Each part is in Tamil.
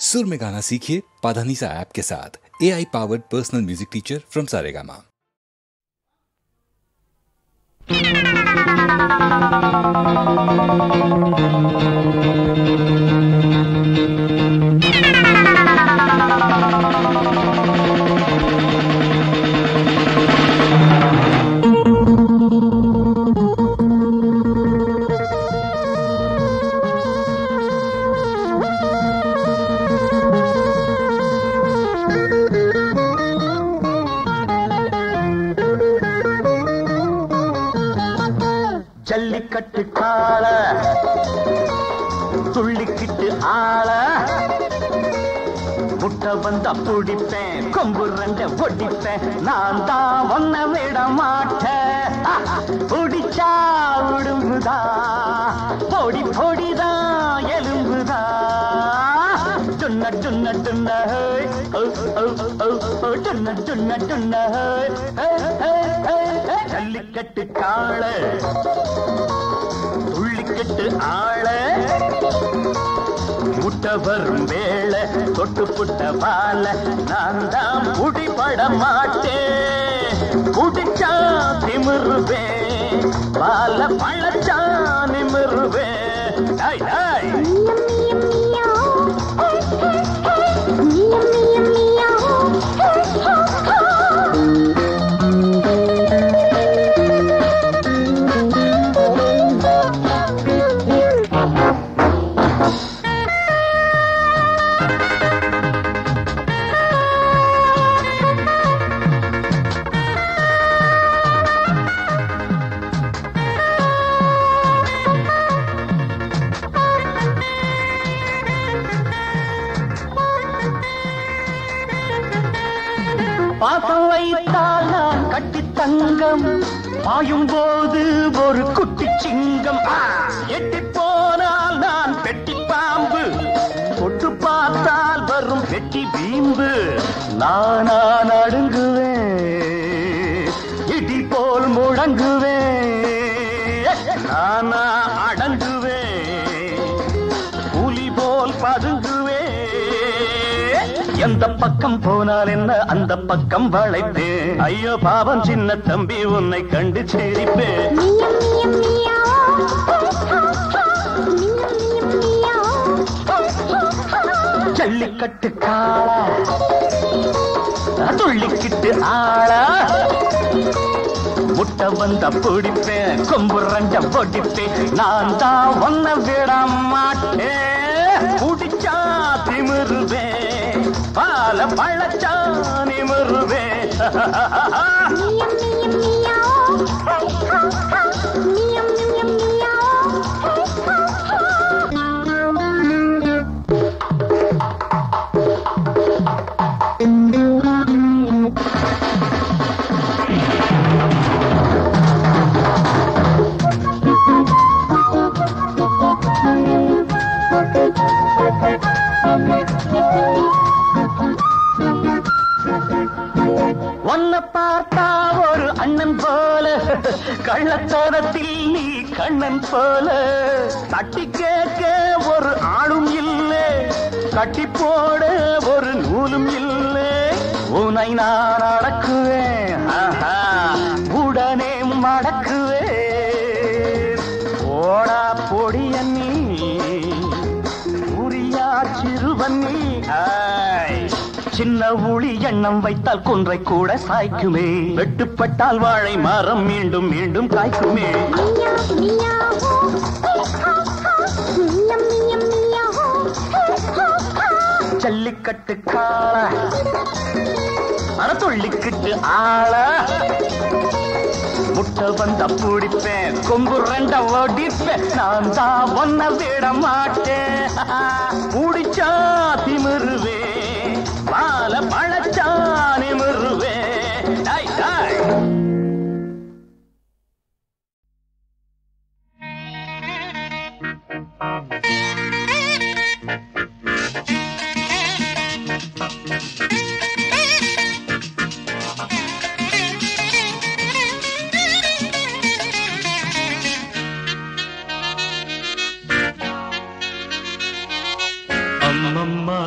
सुर में गाना सीखिए पाधानीसा ऐप के साथ। AI powered personal music teacher from Saregama. Jallikattu காள துள்ளிக்கிட்டு ஆள முட்டை வந்தா பிடிப்பேன், கொம்பு ரெண்ட ஒடிப்பேன், நான் தான் ஒன்ன விட மாட்டேன். பிடிச்சா உடும்புதா, பொடி பொடிதான் எலும்புதா. டுன்ன டுன்ன டுன்ன டுன்ன டுன்ன டுன்ன ஜல்லிக்கட்டு காள துள்ளிக்கட்டு ஆள முட்டை வரும் வேளை தொட்டு புட்ட பால நான் தான் புடிபட மாட்டேன். புடிச்சா திமிருவேன், பால பழச்சா நிமிருவேன். டாய் டாய் பாசம் வைத்தால் நான் கட்டி தங்கம், பாயும் போது ஒரு குட்டி சிங்கம். எட்டி போனால் நான் பெட்டி பாம்பு, தொட்டு பார்த்தால் வரும் பெட்டி பீம்பு. நானா நடுங்குவேன், இடி போல் முழங்குவேன். நானா அடங்குவேன், புலி போல் பதுங்குவேன். எந்த பக்கம் போனால் என்ன அந்த பக்கம் வளைப்பேன். ஐயோ பாவம் சின்ன தம்பி உன்னை கண்டு சிரிப்பேன். ஜல்லிக்கட்டு காளா துள்ளிக்கிட்டு ஆளா முட்டை வந்த பிடிப்பேன், கொம்பு ரெண்ட பொடிப்பேன், நான் தான் ஒன்ன விட மாட்டேன். குடிச்சா திமிருவேன், பால பழச்சா நிமிருவேன். உன்னை பார்த்தா ஒரு அண்ணன் போல, கள்ளத்தனத்தில் நீ கண்ணன் போல. தட்டி கேட்க ஒரு ஆளும் இல்லை, கட்டி போட ஒரு நூலும் இல்லை. உன்னை நான் அடக்குவேன், உடனே மடக்குவேன். ஓடா பொடிய நீ உரியா சிறுவன்னி. சின்ன ஊழி எண்ணம் வைத்தால் குன்றை கூட சாய்க்குமே, வெட்டுப்பட்டால் வாழை மரம் மீண்டும் மீண்டும் காய்க்குமே. ஜல்லிக்கட்டு காள துள்ளிக்கிட்டு ஆள முட்டை வந்த பிடிப்பேன், கொம்பு ரெண்ட ஒடிப்பேன், நான் தான் ஒன்ன விட மாட்டேன். பிடிச்சா திமிருவேன், பால பழச்சா நிமிருவேன். டாய் டாய்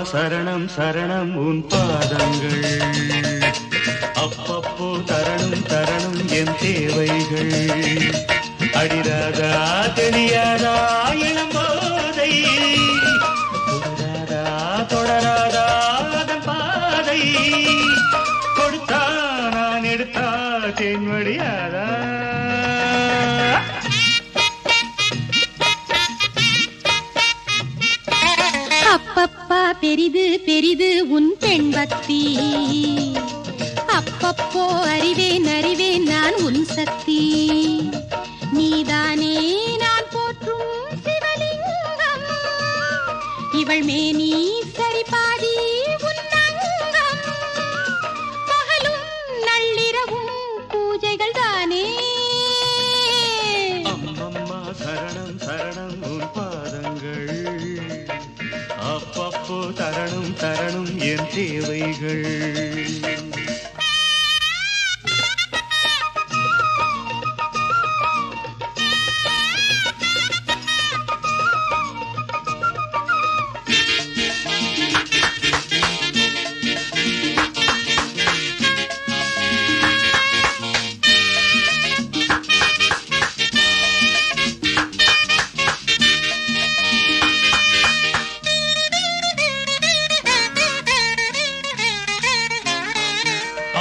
சரணம் சரணம் உன் பாதங்கள் அப்பப்போ தரணும் தரணும் என் தேவைகள் அடிராதா தெரியாதா இளம்போதை தொடராதா தொடராதா அதன் பாதை கொடுத்தா நான் எடுத்தா தேன்வடியாதா அப்பப்பா பெரிது பெரிது உன் பெண் பக்தி அப்பப்போ அறிவேன் அறிவேன் நான் உன் சக்தி நீதானே நான் போற்றும் சிவலிங்கம் இவள் மேனி சரிபாதி உன் அங்கம் பகலும் நள்ளிரவும் பூஜைகள் தானே அம்மம்மா சரணம் சரணம் உன் பாதங்கள் அப்பப்போ தரணும் தரணும் என் தேவைகள்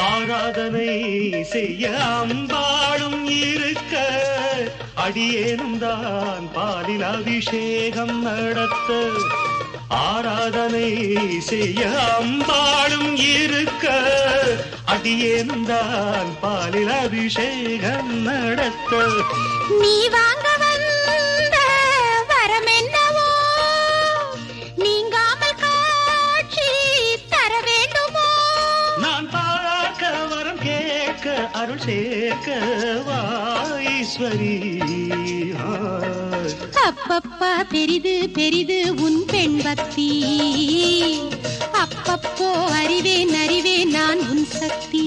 ஆராதனை செய்ய அம்பாளும் இருக்க அடியேனும் தான் பாலில் அபிஷேகம் நடத்த ஆராதனை செய்ய அம்பாளும் இருக்க அடியேனும் தான் பாலில் அபிஷேகம் நடத்த நீ வாங்க வந்த வரம் என்னவோ நீங்காமல் காட்சி தர வேண்டுமோ நான் பார்க்க வரம் கேட்க அருள் சேர்க்க வாஈஸ்வரி அப்பப்பா பெரிது பெரிது உன் பெண் பக்தி அப்பப்போ அறிவேன் அறிவேன் நான் உன் சக்தி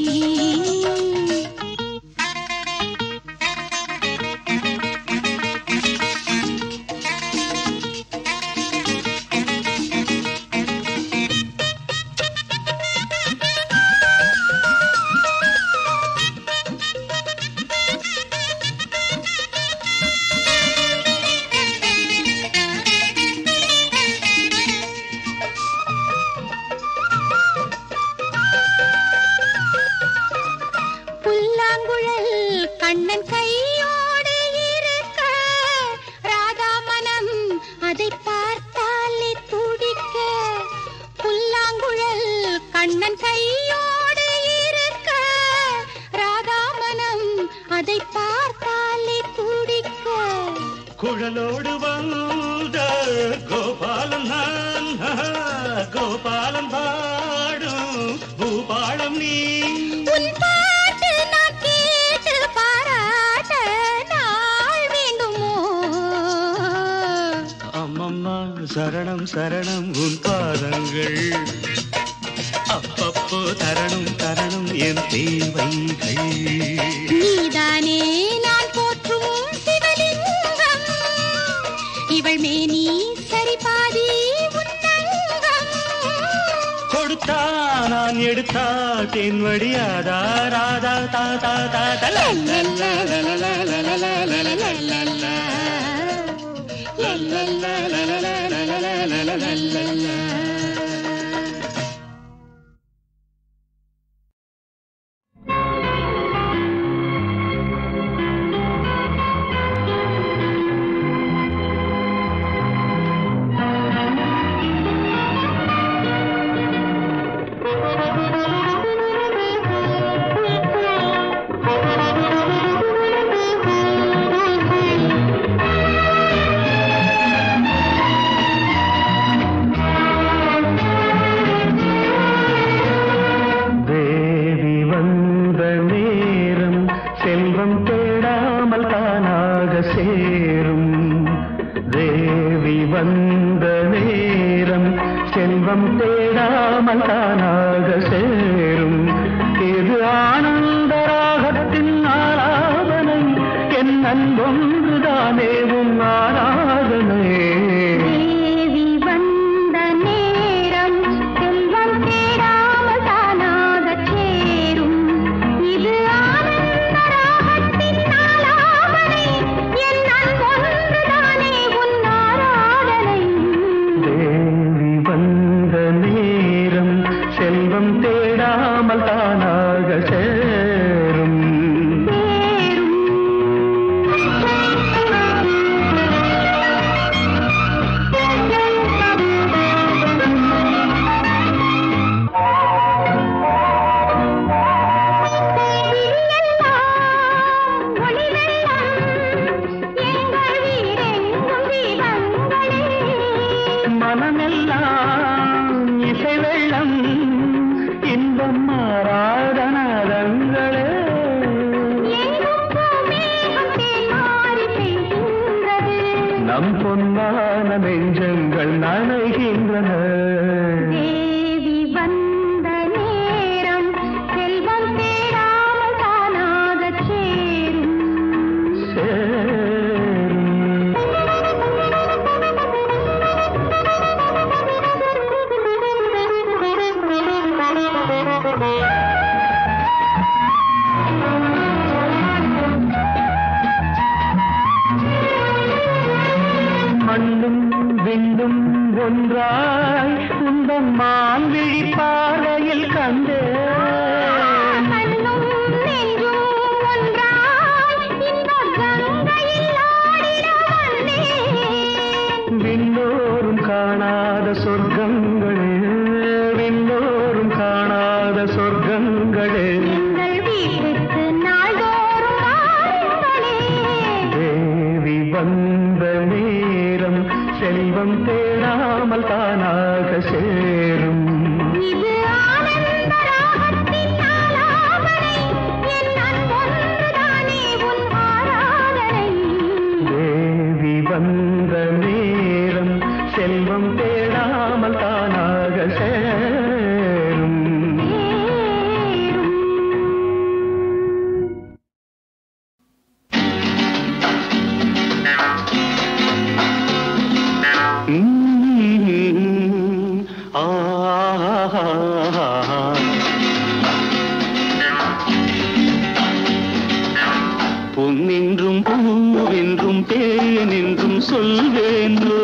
புல்லாங்குழல் கண்ணன் கையோடு இருக்க ராதா மனம் அதை பார்த்தாலே துடிக்க புல்லாங்குழல் கண்ணன் கையோடு இருக்க ராதா மனம் அதை பார்த்தாலே துடிக்க குழலோடு வந்த கோபாலம் நான் கோபாலம் பாடும் பூபாலம் நீ உன் பாட்டு நான் கேட்டு பாராட்ட நாள் வேண்டுமோ அம்மம்மா சரணம் சரணம் உன் பாதங்கள் அப்பப்போ தரணும் தரணும் என் தேவைகள் நீதானே நான் போற்றும் சிவலிங்கம் இவள் மேனி சரிபாதி உன் அங்கம் கொடுத்தா நான் எடுத்தா தேன்வடியாதா ராதா தா தா தா மான்விழி பார்வையில் கண்டு விண்ணோரும் காணாத சொர்க்கங்களே, விண்ணோரும் காணாத சொர்க்கங்களே, தேவி வந்த நேரம் செல்வம் தேடாமல் தானாக சேரும். தேவி வந்த நேரம் செல்வம் தேடாமல் தானாக சேரும். பொன்னென்றும் பூவென்றும் தேனென்றும் சொல்வேனோ,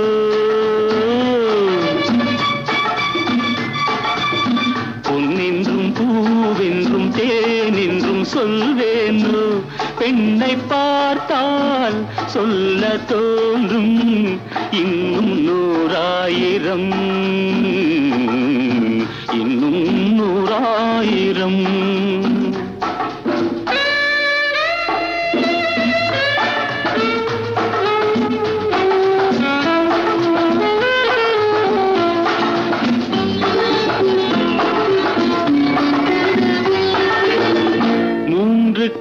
பொன்னென்றும் பூவென்றும் தேனென்றும் சொல்வேனோ, பெண்ணை பார்த்தால் சொல்ல தோன்றும் இன்னும் 100,000, இன்னும் 100,000.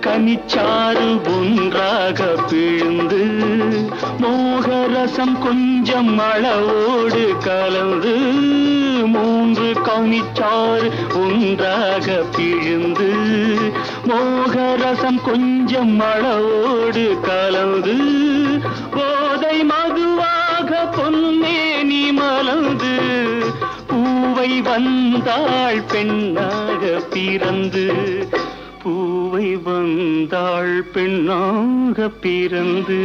கனிச்சாறு ஒன்றாக பிழிந்து மோகரசம் கொஞ்சம் அளவோடு கலந்து, 3 கனிச்சாறு ஒன்றாக பிழிந்து மோகரசம் கொஞ்சம் அளவோடு கலந்து, போதை மதுவாக பொன்னேனி மலர்ந்து, பூவை வந்தாள் பெண்ணாக பிறந்து, பூவை வந்தாள் பெண்ணாக பிறந்து,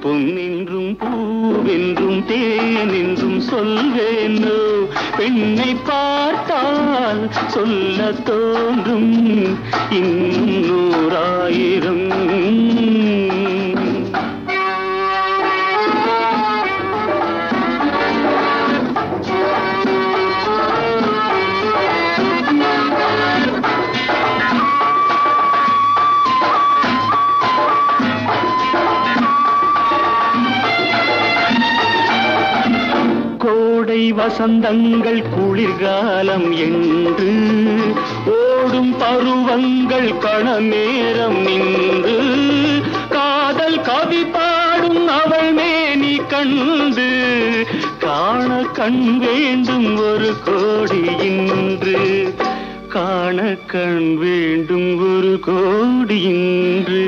பொன்னென்றும் பூவென்றும் தேனென்றும் சொல்வேனோ, பெண்ணை பார்த்தால் சொல்ல தோன்றும் இன்னும் 100,000. கோடை வசந்தங்கள் குளிர்காலம் என்று ஓடும் பருவங்கள் கண நேரம் நின்று, காதல் கவி பாடும் அவள் மேனி கண்டு, காண கண் வேண்டும் 1 கோடி இன்று, காண கண் வேண்டும் 1 கோடி இன்று.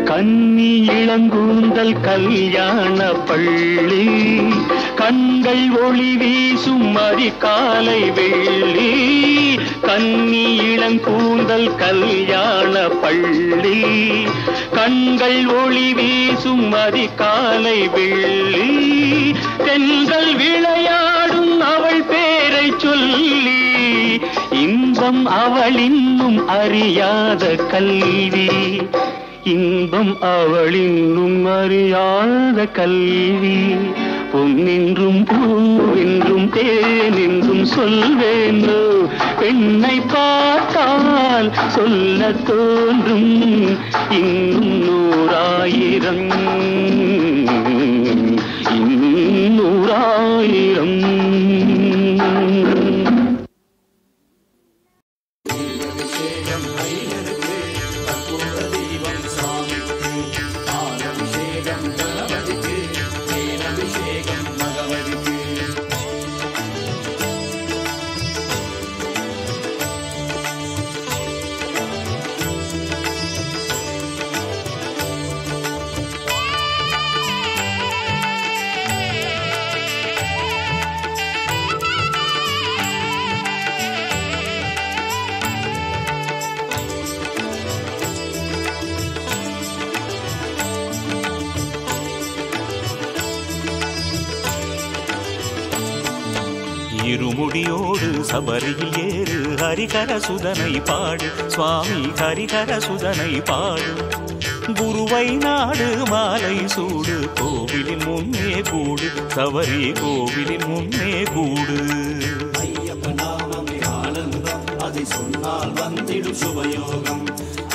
கன்னி இளங்கூந்தல் கல்யாண பள்ளி, கண்கள் ஒளி வீசும் அதிகாலை வெள்ளி, கன்னி இளங்கூந்தல் கல்யாண பள்ளி, கண்கள் ஒளி வீசும் அதிகாலை வெள்ளி, தென்றல் விளையாடும் அவள் பேரை சொல்லி, இன்பம் அவள் இன்னும் அறியாத கல்வி, இன்பம் அவள் இன்னும் அறியாத கல்வி, பொன்னென்றும் பூவென்றும் தேனென்றும் சொல்வேனோ, பெண்ணை பார்த்தால் சொல்ல தோன்றும் இன்னும் 100,000, இன்னும் 100,000. இருமுடியோடு சபரியில் ஏறு ஹரிஹர சுதனை பாடு சுவாமி ஹரிஹர சுதனை பாடு குருவை நாடு மாலை சூடு கோவிலின் முன்னே கூடு சபரி கோவிலின் முன்னே கூடு ஐயப்ப நாமமே ஆனந்தம் அதை சொன்னால் வந்திடும் சுபயோகம்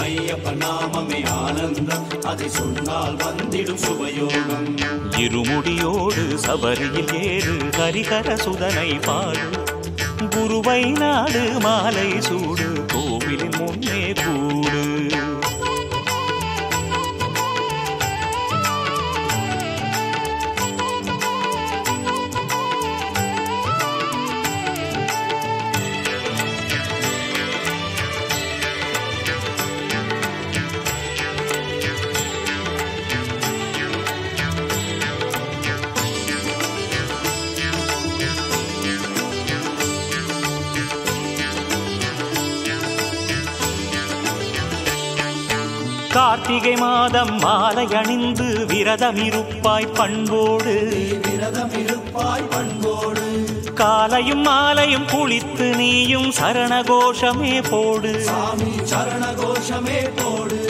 ஐயப்ப நாமமே ஆனந்தம் அதை சொன்னால் வந்திடும் சுபயோகம் இருமுடியோடு சபரியில் ஏறு ஹரிஹர சுதனை பாடு குருவை நாடு மாலை சூடு கோவிலின் முன்னே கூடு கார்த்திகை மாதம் மாலை அணிந்து விரதமிருப்பாய் பண்போடு காலையும் மாலையும் குளித்து நீயும் சரணகோஷமே போடு சரணகோஷமே போடு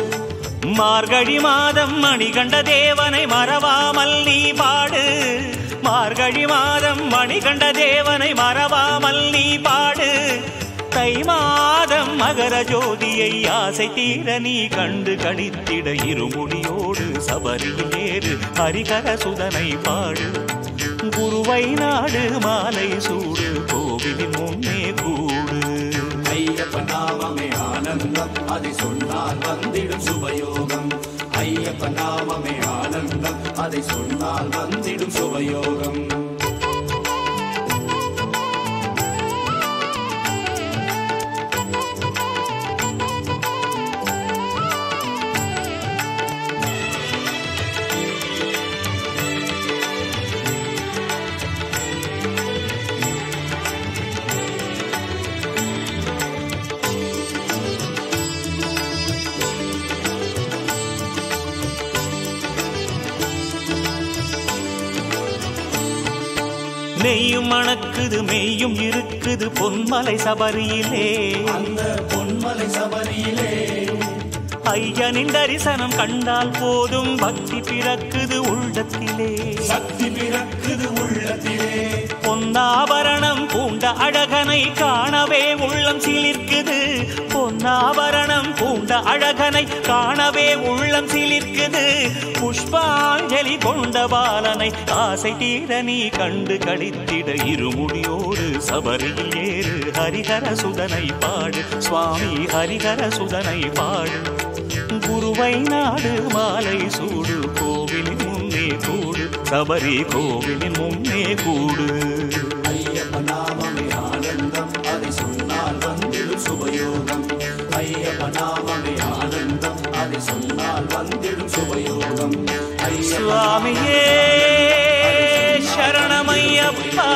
மார்கழி மாதம் மணிகண்ட தேவனை மறவாமல் நீ பாடு மார்கழி மாதம் மணிகண்ட தேவனை மறவாமல் நீ பாடு தை மாதம் மகர ஜோதியை ஆசை தீர நீ கண்டு கழித்திட இருமுடியோடு சபரியில் ஏறு ஹரிஹர சுதனை பாடு குருவை நாடு மாலை சூடு கோவிலின் முன்னே கூடு ஐயப்ப நாமமே ஆனந்தம் அதை சொன்னால் வந்திடும் சுபயோகம் ஐயப்ப நாமமே ஆனந்தம் அதை சொன்னால் வந்திடும் சுபயோகம் நெய்யும் மணக்குது மெய்யும் இருக்குது பொன்மலை சபரியிலே அந்த பொன்மலை சபரியிலே ஐயனின் தரிசனம் கண்டால் போதும் பக்தி பிறக்குது உள்ளத்திலே சக்தி பிறக்குது உள்ளத்திலே பொன்னாபரணம் பூண்ட அழகனை காணவே உள்ளம் சிலிர்க்குது பொன்னாபரணம் பூண்ட அழகனை காணவே உள்ளம் சிலிர்க்குது புஷ்பாஞ்சலி கொண்ட பாலனை ஆசை தீர நீ கண்டு கழித்திட இருமுடியோடு சபரியில் ஏறு ஹரிஹர சுதனை பாடு சுவாமி ஹரிஹர சுதனை பாடு குருவை நாடு மாலை சூடு கோவிலின் முன்னே கூடு சபரி கோவிலின் முன்னே கூடு ஐயப்ப நாமமே ஆனந்தம் அதை சொன்னால் வந்திடும் சுபயோகம் ஐயப்ப நாமமே ஆனந்தம் அதை சொன்னால் வந்திடும் சுபயோகம் சுவாமியே சரணமையப்பா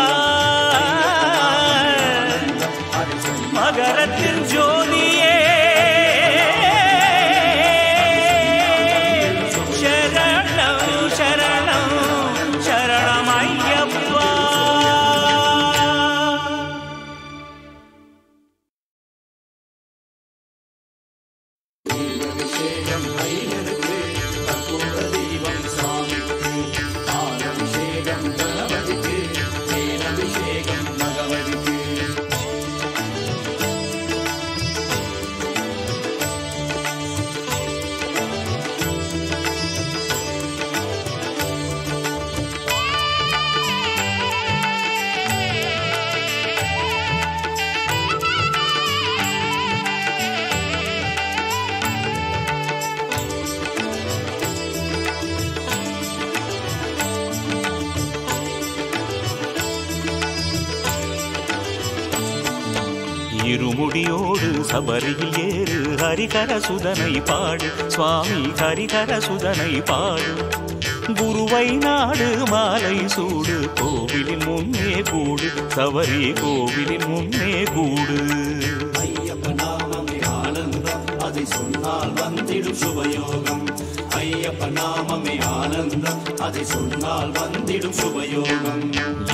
மகரத்தின் ஜோதியே சரணம் சரணம் சரணமையப்பா அபிஷேகம் ஐயனுக்கு கற்பூர தீபம் சாமிக்கு பாலபிஷேகம் கணபதிக்கு தேனபிஷேகம் பகவதிக்கு இருமுடியோடு சபரியில் ஏறு ஹரிஹர சுதனை பாடு சுவாமி ஹரிஹர சுதனை பாடு குருவை நாடு மாலை சூடு கோவிலின் முன்னே கூடு சபரி கோவிலின் முன்னே கூடு ஐயப்ப நாமமே ஆனந்தம் அதை சொன்னால் வந்திடும் சுபயோகம் ஐயப்ப நாமமே ஆனந்தம் அதை சொன்னால் வந்திடும் சுபயோகம்.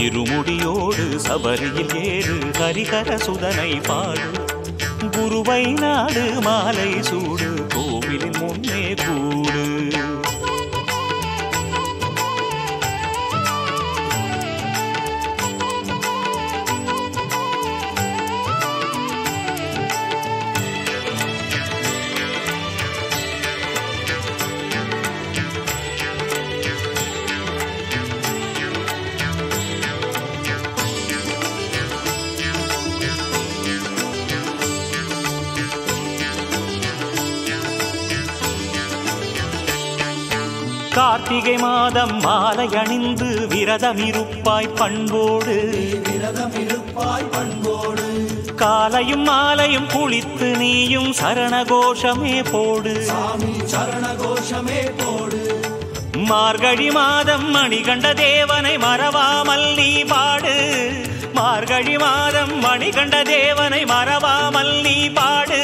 இருமுடியோடு சபரியில் ஏறு ஹரிஹர சுதனை பாடு. குருவை நாடு மாலை சூடு கோவிலின் முன்னே கூடு. கார்த்திகை மாதம் மாலை அணிந்து விரதம் இருப்பாய் பண்போடு. காலையும் மாலையும் குளித்து நீயும் சரணகோஷமே போடு. மார்கழி மாதம் மணிகண்ட தேவனை மறவாமல் நீ பாடு. மார்கழி மாதம் மணிகண்ட தேவனை மறவாமல் நீ பாடு.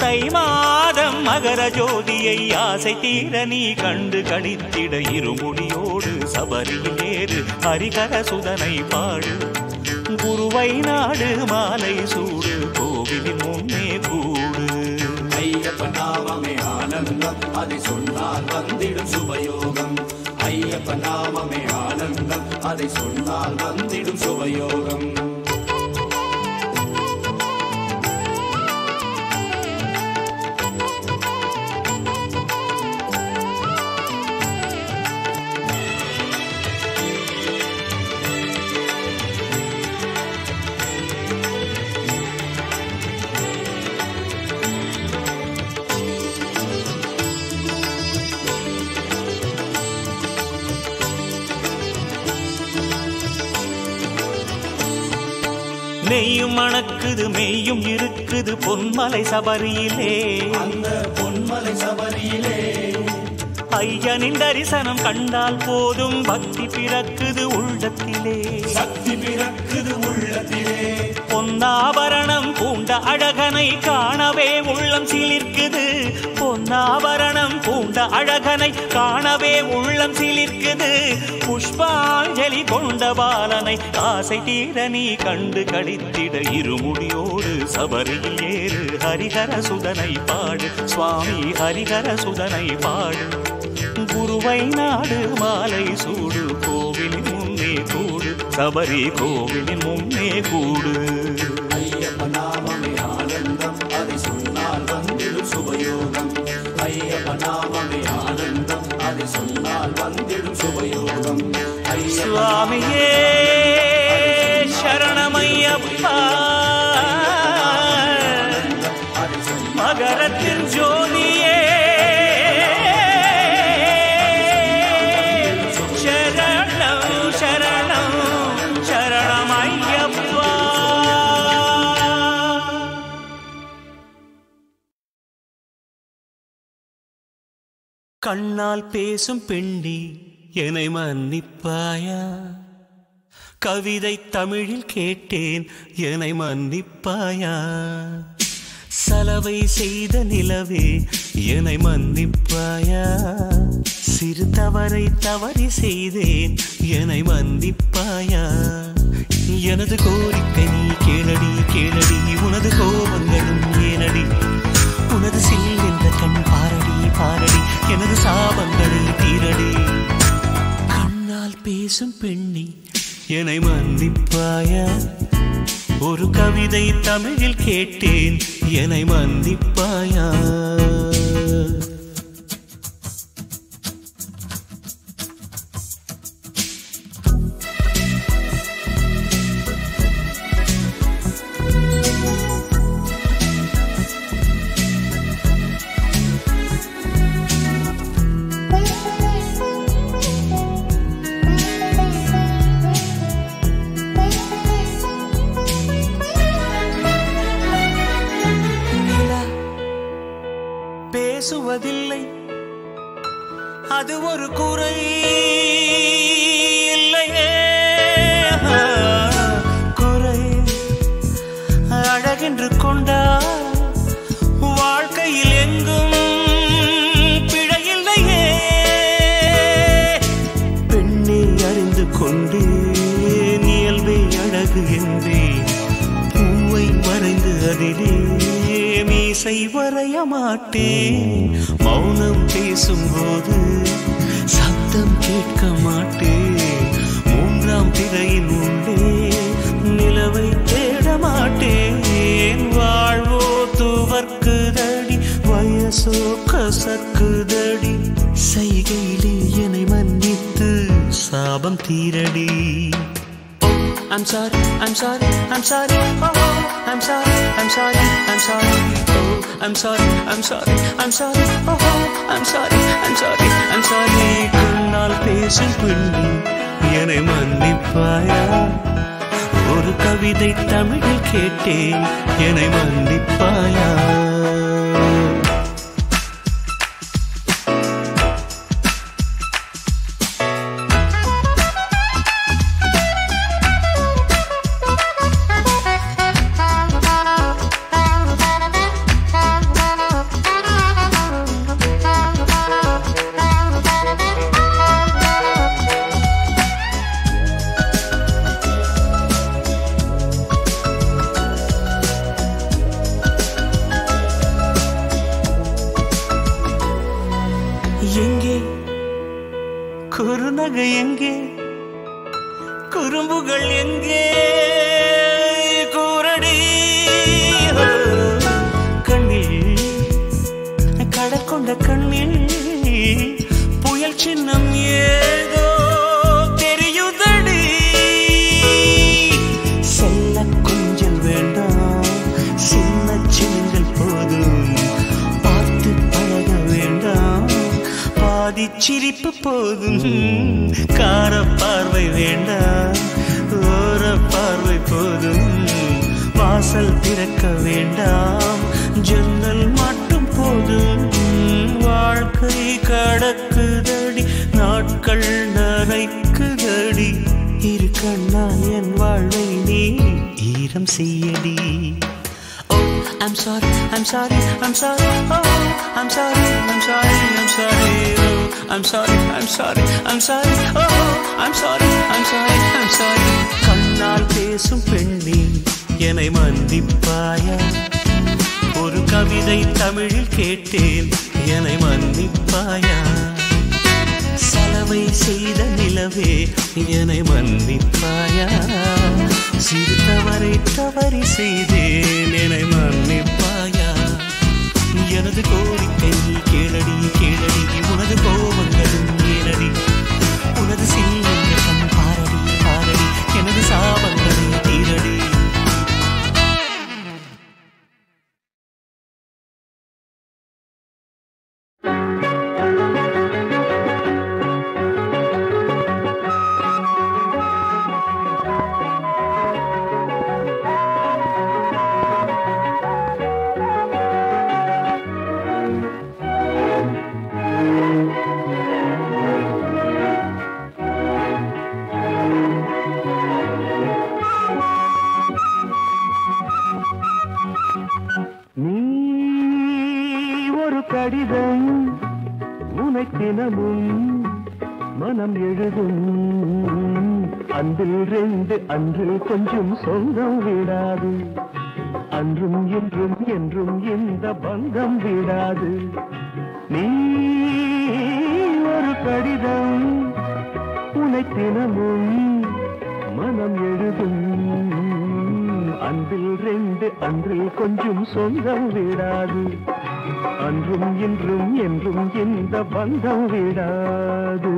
தை மாதம் மகர ஜோதியை ஆசை தீர நீ கண்டு கழித்திட இருமுடியோடு சபரியில் ஏறு ஹரிஹர சுதனை பாடு. குருவை நாடு மாலை சூடு கோவிலின் முன்னே கூடு. ஐயப்ப நாமமே ஆனந்தம் அதை சொன்னால் வந்திடும் சுபயோகம். ஐயப்ப நாமமே ஆனந்தம் அதை சொன்னால் வந்திடும் சுபயோகம். நெய்யும் மணக்குது மெய்யும் இருக்குது பொன்மலை சபரியிலே. அந்த பொன்மலை சபரியிலே ஐயனின் தரிசனம் கண்டால் போதும் பக்தி பிறக்குது உள்ளத்திலே. சக்தி பிறக்குது உள்ளத்திலே. பொன்னாபரணம் பூண்ட அழகனை காணவே உள்ளம் சிலிர்க்குது. பொன்னாபரணம் பூண்ட அழகனை காணவே உள்ளம் சிலிர்க்குது. புஷ்பாஞ்சலி கொண்ட பாலனை ஆசை தீர நீ கண்டு கழித்திட இருமுடியோடு சபரியில் ஏறு ஹரிஹர சுதனை பாடு. சுவாமி ஹரிஹர சுதனை பாடு. குருவை நாடு மாலை சூடு கோவிலின் முன்னே கூடு. சபரி கோவிலின் முன்னே கூடு. ஐயப்ப நாமமே ஆனந்தம் அதை சொன்னால் வந்திடும் சுபயோகம். ஐயப்ப நாமமே ஆனந்தம் அதை சொன்னால் வந்திடும் சுபயோகம். சுவாமியே சரணமையப்பா. மகரத்தின் ஜோதியே சரணம் சரணம் சரணமையப்பா. கண்ணால் பேசும் பெண்டி என்னை மன்னிப்பாயா. கவிதை தமிழில் கேட்டேன் என்னை மன்னிப்பாயா. சலவை செய்த நிலவே என்னை மன்னிப்பாயா. சிறு தவறை தவறி செய்தேன் என்னை மன்னிப்பாயா. எனது கோரிக்கை நீ கேளடி கேளடி. உனது கோபங்களும் ஏனடி. உனது சில் என்ற கண் பாரடி பாரடி. எனது சாபங்களை தீரடி. கண்ணால் பேசும் பெண்ணி என்னை மன்னிப்பாயா. ஒரு கவிதை தமிழில் கேட்டேன் என்னை மன்னிப்பாயா. பேசுவதில்லை அது ஒரு குறை இல்லையே. குறை அழகென்று கொண்டா வாழ்க்கையில் எங்கும் பிழையில்லையே. மனதிலே மீசை வரைய மாட்டேன். மௌனம் பேசும்போது சத்தம் கேட்க மாட்டேன். மூன்றாம் திரையின் உள்ளே நிலவை தேட மாட்டேன். வாழ்வோ துவர்க்குதடி, வயசோ கசக்குதடி. செய்கையிலே என்னை மன்னித்து சாபம் தீரடி. I'm sorry, I'm sorry, I'm sorry, oh, I'm sorry, I'm sorry, I'm sorry, oh, I'm sorry, I'm sorry, I'm sorry, oh, I'm sorry, I'm sorry, I'm sorry. கண்ணால் பேசும் பெண்ணே என்னை மன்னிப்பாயா? ஒரு கவிதை தமிழில் கேட்டேன், என்னை மன்னிப்பாயா? எங்கே குறுநகை, எங்கே குறும்புகள், எங்கே கூரடி? கண்ணில் கடல் கொண்ட கண்ணில் புயல் சின்னம் ஏதோ தெரியுதடி. செல்ல கொஞ்சல் வேண்டாம், சின்ன சின்னங்கள் போதும், பார்த்து பழக வேண்டாம், பாதி சிரிப்பு போதும். கார பார்வை வேண்டாம், ஓர பார்வை போதும், வாசல் திறக்க வேண்டாம், ஜன்னல் மட்டும் போதும். வாழ்க்கை கடக்குதடி, நாட்கள் நரைக்குதடி. இரு கண்ணா என் வாழ்வை நீ ஈரம் செய்யடி. I'm sorry, I'm sorry, I'm sorry, oh, I'm sorry, I'm sorry, I'm sorry, oh, I'm sorry, I'm sorry, I'm sorry, oh, I'm sorry, I'm sorry, I'm sorry. கண்ணால் பேசும் பெண்ணே என்னை மன்னிப்பாயா? ஒரு கவிதை தமிழில் கேட்டேன், என்னை மன்னிப்பாயா? சலவை செய்த நிலவே என்னை மன்னிப்பாயா? சிறு தவறை தவறி செய்தேன், என்னை மன்னிப்பாயா? எனது கோரிக்கை கேளடி கேளடி, உனது கோபங்களும் ஏனடி? உனது சீலம் பாரடி பாரடி, எனது சாபங்களை தீரடி. கடிதம் உனக்கினமும் மனம் எழுதும். அன்பில் 2 அன்று கொஞ்சம் சொந்தம் விடாது, அன்றும் என்றும் என்றும் இந்த பந்தம் விடாது. நீ ஒரு கடிதம் உனக்கினமும் மனம் எழுதும். அன்பில் 2 அன்று கொஞ்சம் சொந்தம் விடாது, அன்றும் இன்றும் என்றும் இந்த பந்தம் விடாது.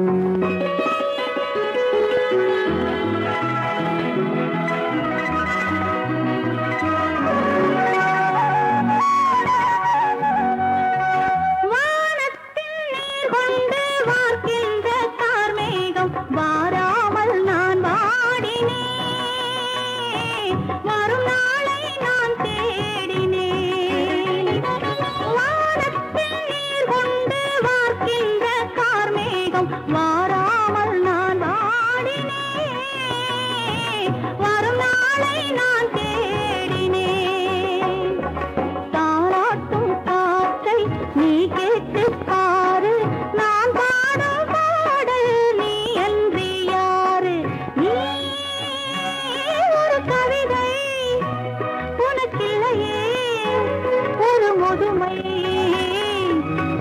கவிதை உனக்கில்லையே முதுமை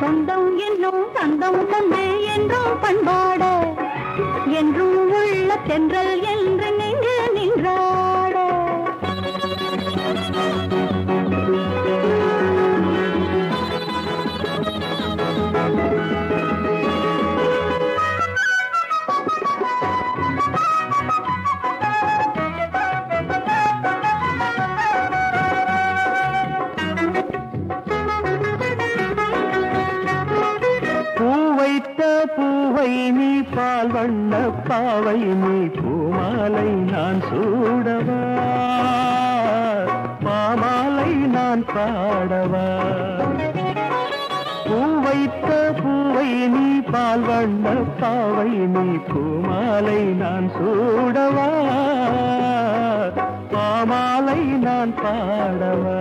சொந்தம் என்னும் தந்தம் தந்து என்றும் பண்பாட என்றும் உள்ள தென்றல் என்று நெஞ்சு நின்றாட பூவை நீ பால் வண்ண பாவை நீ பூமாலை நான் சூடவா பாமாலை நான் பாடவா பூவைத்த பூவை நீ பால் வண்ண பாவை நீ பூமாலை நான் சூடவா பாமாலை நான் பாடவா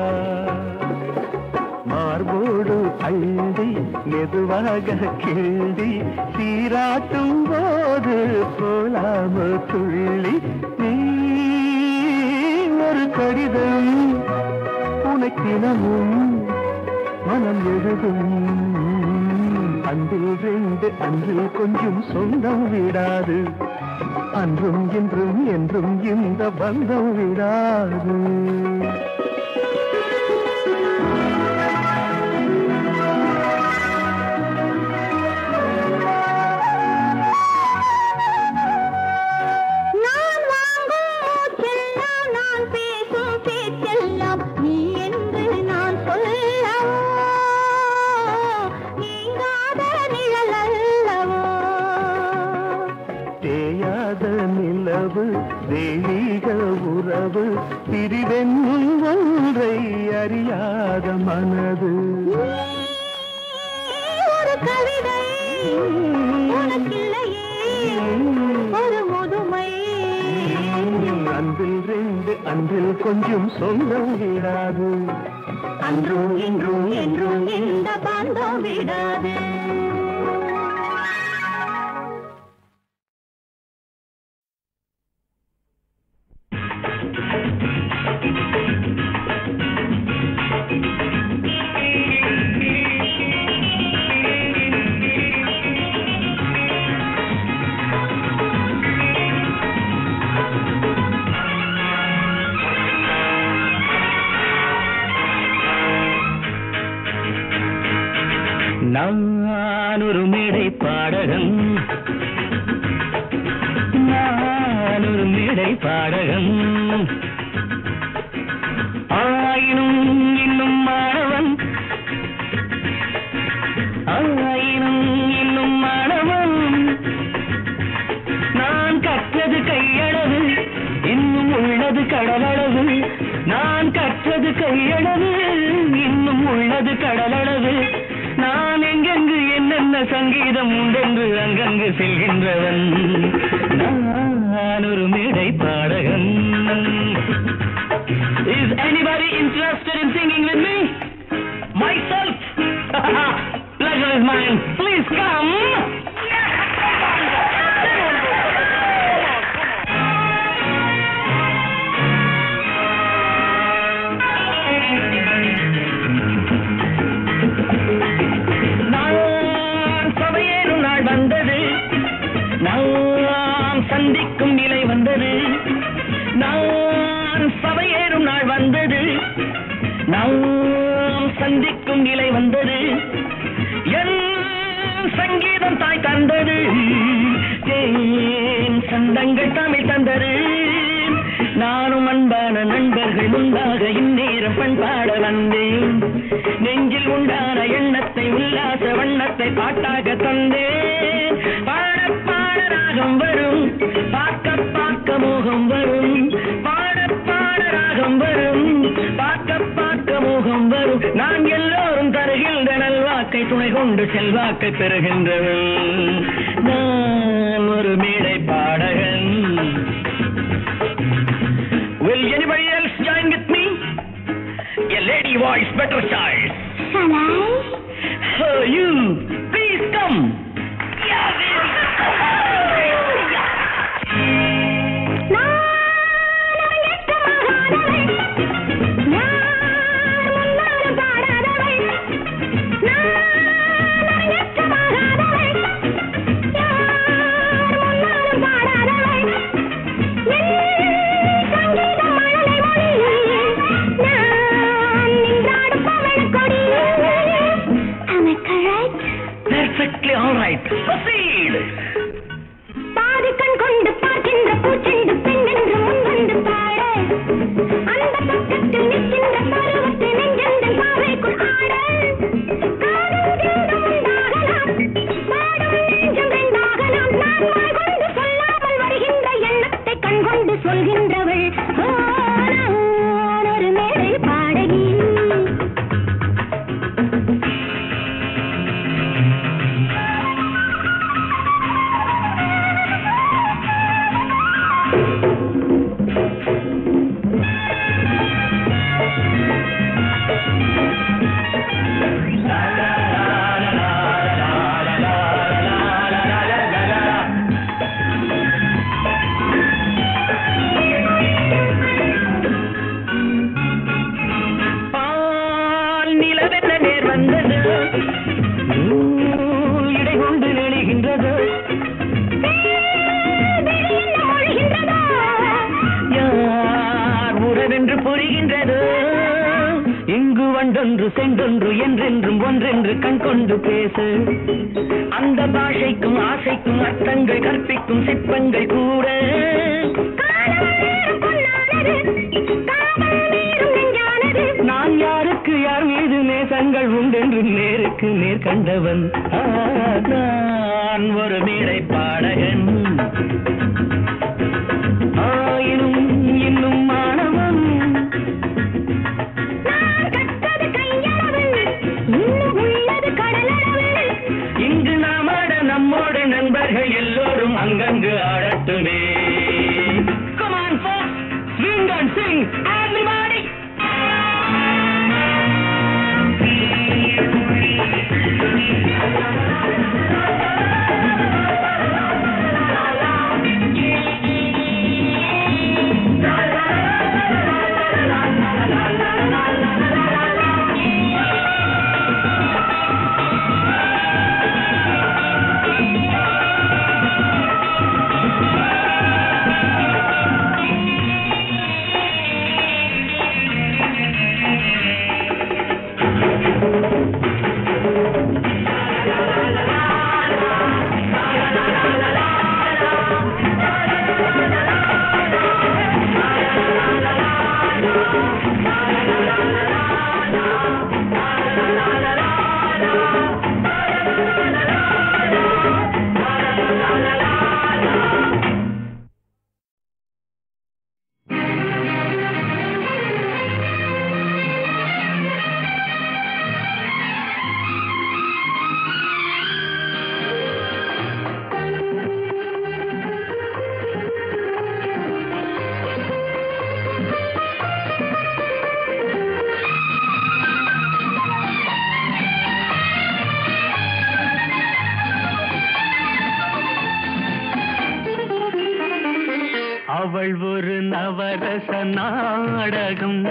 மார்போடு அள்ளி மெதுவாக கிள்ளி சீராட்டும் போது போலாம துள்ளி நீ ஒரு கடிதம் உனக்கினமும் மனம் எழுதும் அன்றில் ரெண்டு அன்றில் கொஞ்சம் சொந்தம் விடாது அன்றும் இன்றும் என்றும் இந்த பந்தம் விடாது தெய்வீக உறவு பிரிவென்னும் ஒன்றை அறியாத மனது ஒரு கவிதை ஒரு முதுமை அன்றில் ரெண்டு அன்றில் கொஞ்சம் சொந்தம் விடாது அன்றும் இன்றும் என்றும் இந்த பந்தம் விடாது நான் ஒரு மேடை பாடகன் நான் ஒரு மேடை பாடகன் ஆயினும் இன்னும் மாணவன் ஆயினும் இன்னும் மாணவன் நான் கற்றது கையளவு இன்னும் உள்ளது கடலளவு நான் கற்றது கையளவு இன்னும் உள்ளது கடலளவு நான் எங்கெங்கு என்னென்ன சங்கீதம் உண்டென்று அங்கங்கு செல்கின்றவன் நான் ஒரு மேடை பாடகன் Is anybody interested in singing with me? Myself? Pleasure is mine. Please come. நாம் சந்திக்கும் நிலை வந்தது நான் சபையேறும் நாள் வந்தது நாம் சந்திக்கும் நிலை வந்தது என் சங்கீதம் தாய் தந்தது என் சந்தங்கள் தமிழ் தந்தது நானும் அன்பான நண்பர்கள் உண்டாக இந்நேரம் பண்பாட வந்தேன் நெஞ்சில் உண்டான எண்ணத்தை உல்லாச வண்ணத்தை பாட்டாக தந்தேன் பாட பாட ராகம் வரும் பார்க்க பார்க்க மோகம் வரும் பாட பாட ராகம் வரும் பார்க்க பார்க்க மோகம் வரும் நான் எல்லோரும் தருகின்ற நல்வாக்கை துணை கொண்டு செல்வாக்கை பெறுகின்றவன் நான் ஒரு மேடை பாடகன் Will anybody else join with me? A lady voice better choice. Shall I? You, please come. நான் வந்தது இடை கொண்டு நெளிகின்றது யார் உறவென்று புரிகின்றது இங்கு வண்டொன்று சென்றொன்று என்றென்றும் ஒன்றென்று கண் கொண்டு பேசு அந்த பாஷைக்கும் ஆசைக்கும் அர்த்தங்கள் கற்பிக்கும் சிற்பங்கள் கூட நான் யாருக்கு யார் மீது நேசங்கள் உண்டென்று நேருக்கு நேர் கண்டவன் நான் ஒரு மேடை பாடகன் ஆயினும் இன்னும் மாணவன் இங்கு நாம் ஆட நம்மோடு நண்பர்கள் எல்லோரும் அங்கங்கு ஆடட்டுமே Come on folks, swing and sing everybody அவள் ஒரு நவரச நாடகம்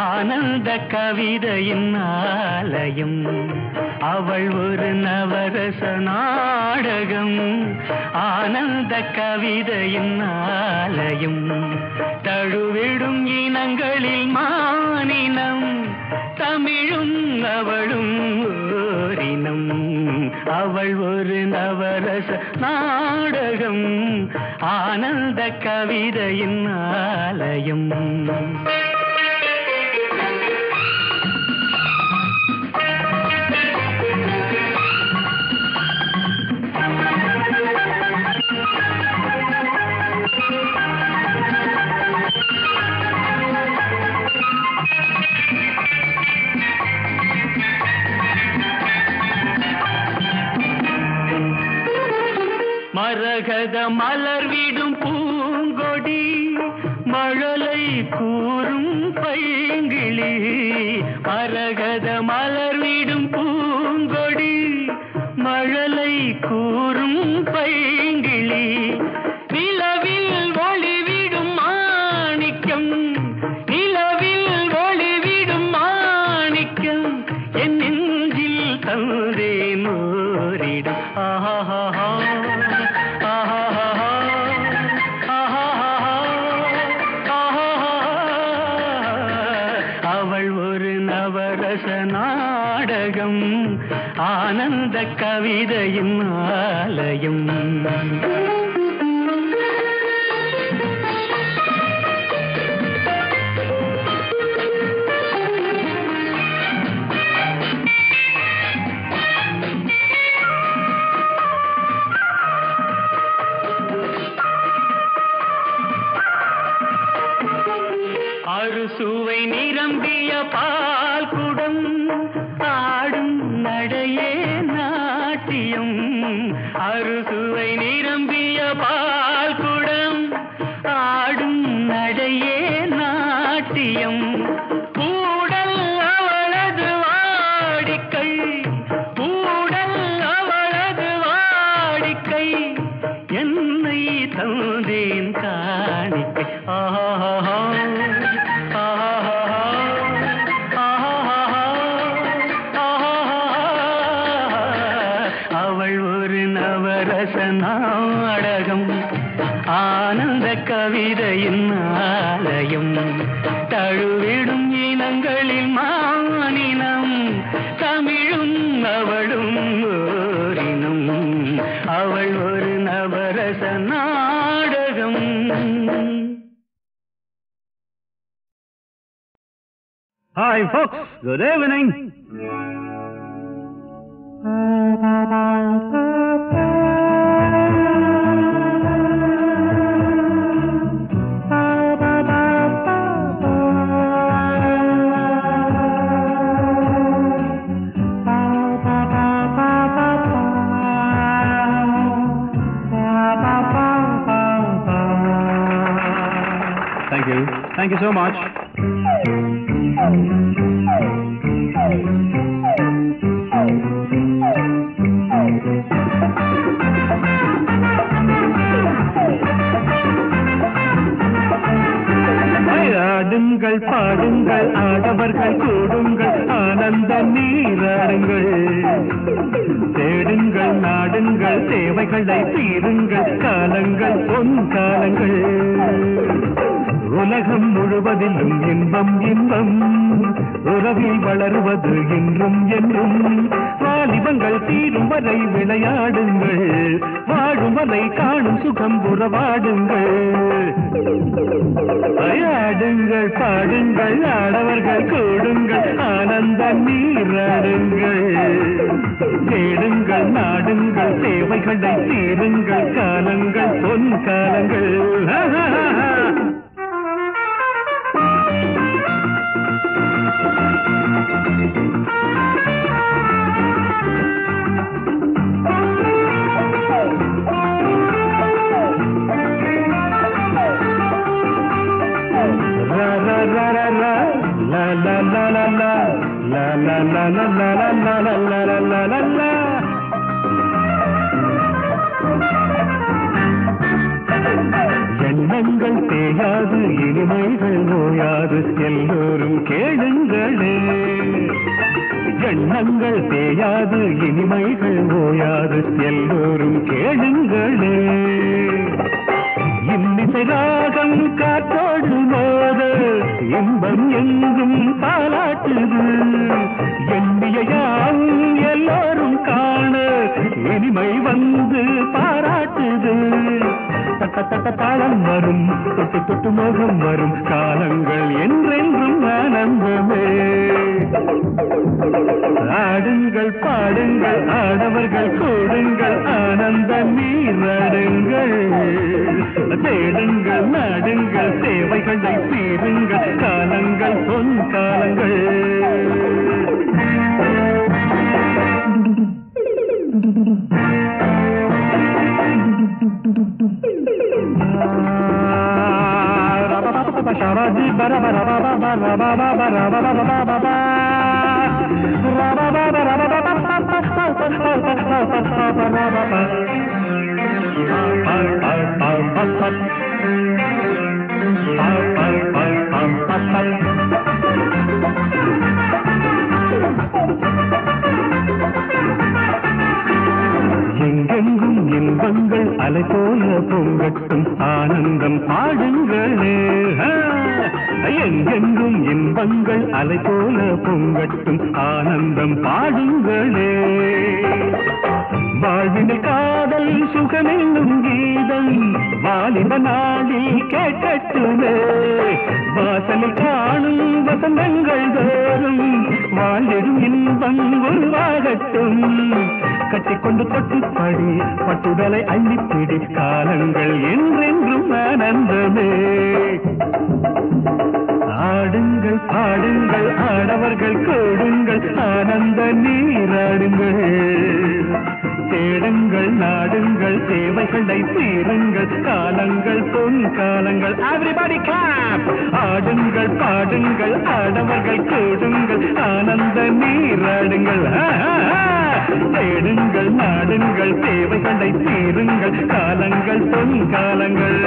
ஆனந்த கவிதையின் ஆலயம் அவள் ஒரு நவரச நாடகம் ஆனந்த கவிதையின் ஆலயம் தழுவிடும் இனங்களில் மானினம் தமிழும் அவளும் ஓரினம் அவள் ஒரு நவரச நாடகம் ஆனந்த கவிதையின் ஆலயம் மரகத மலர் விடும் பூங்கொடி மழலை கூறும் பைங்கிளி மரகத மலர் விடும் பூங்கொடி மழலை கூறும் பைங்கிளி நிலவில் ஒளிவிடும் மாணிக்கம் நிலவில் ஒளிவிடும் மாணிக்கம் என் நெஞ்சில் தந்தேன் ஓரிடம் ஆஹா நாடகம் ஆனந்த கவிதையின் ஆலயம் அறுசுவை நிரம்பிய பால் குடம் ஆடும் நடையே நாட்டியம் அறுசுவை நிரம்பிய பால் குடம் ஆடும் நடையே நாட்டியம் கூடல் அவளது வாடிக்கை கூடல் அவளது வாடிக்கை என்னை தந்தேன் காணிக்கை ஆஹா நாடகம் ஆனந்த கவிதையின் ஆலயம் தழுவிடும் இனங்களில் மானினம் தமிழும் அவளும் ஓரினம் அவள் ஒரு நவரச நாடகம். Hi folks, good evening. Thank you so much. ஆடுங்கள் பாடுங்கள் ஆடவர்கள் கூடுங்கள் ஆனந்த நீராடுங்கள் தேடுங்கள் நாடுங்கள் தேவைகளை தீருங்கள் காலங்கள் பொன் காலங்கள் உலகம் முழுவதிலும் இன்பம் இன்பம் உறவில் வளருவது என்றும் என்றும் வாலிபங்கள் தீரும் வரை விளையாடுங்கள் வாழும் வரை காணும் சுகம் உறவாடுங்கள் ஆடுங்கள் பாடுங்கள் ஆடவர்கள் கூடுங்கள் ஆனந்த நீராடுங்கள் தேடுங்கள் நாடுங்கள் தேவைகளை தீருங்கள் காலங்கள் பொன் காலங்கள். எண்ணங்கள் தேயாது இனிமைகள் நோயாது எல்லோரும் கேளுங்களே எண்ணங்கள் தேயாது இனிமைகள் நோயாது எல்லோரும் கேளுங்களே இன்னிசை ராகம் காற்றோடு மோத இன்பம் எங்கும் பாராட்டுது எண்ணிய யாவும் எல்லோரும் காண இனிமை வந்து பாராட்டுது தட்ட தட்ட தாளம் வரும் தொட்டு தொட்டு முகம் வரும் காலங்கள் என்றென்றும் ஆனந்தமே ஆடுங்கள் பாடுங்கள் ஆடவர்கள் கூடுங்கள் ஆனந்த நீராடுங்கள் தேடுங்கள் நாடுங்கள் தேவைகளை தீருங்கள் காலங்கள் பொன் காலங்கள். எங்கெங்கும் இன்பங்கள் அலை போல பொங்கட்டும் ஆனந்தம் பாடுங்களே எங்கெங்கும் இன்பங்கள் அலை போல பொங்கட்டும் ஆனந்தம் பாடுங்களே வாழ்வினை காதல் சுகமென்னும் கீதம் வாலிப நாளில் கேட்கட்டுமே வாசலில் காணும் வசந்தங்கள் தோறும் வாழ்விடும் இன்பம் உருவாகட்டும் கட்டிக்கொண்டு தொட்டுப்படி பட்டுடலை அள்ளிப்பிடி காலங்கள் என்றென்றும் ஆனந்தமே ஆடுங்கள் பாடுங்கள் ஆடவர்கள் கூடுங்கள் ஆனந்த நீராடுங்கள் தேடுங்கள் நாடுங்கள் தேவைகளை தீருங்கள் காலங்கள் பொன் காலங்கள். Everybody clap! ஆடுங்கள் பாடுங்கள் ஆடவர்கள் கூடுங்கள் ஆனந்த நீராடுங்கள் தேடுங்கள் நாடுங்கள் தேவைகளை தீருங்கள் காலங்கள் பொன் காலங்கள்.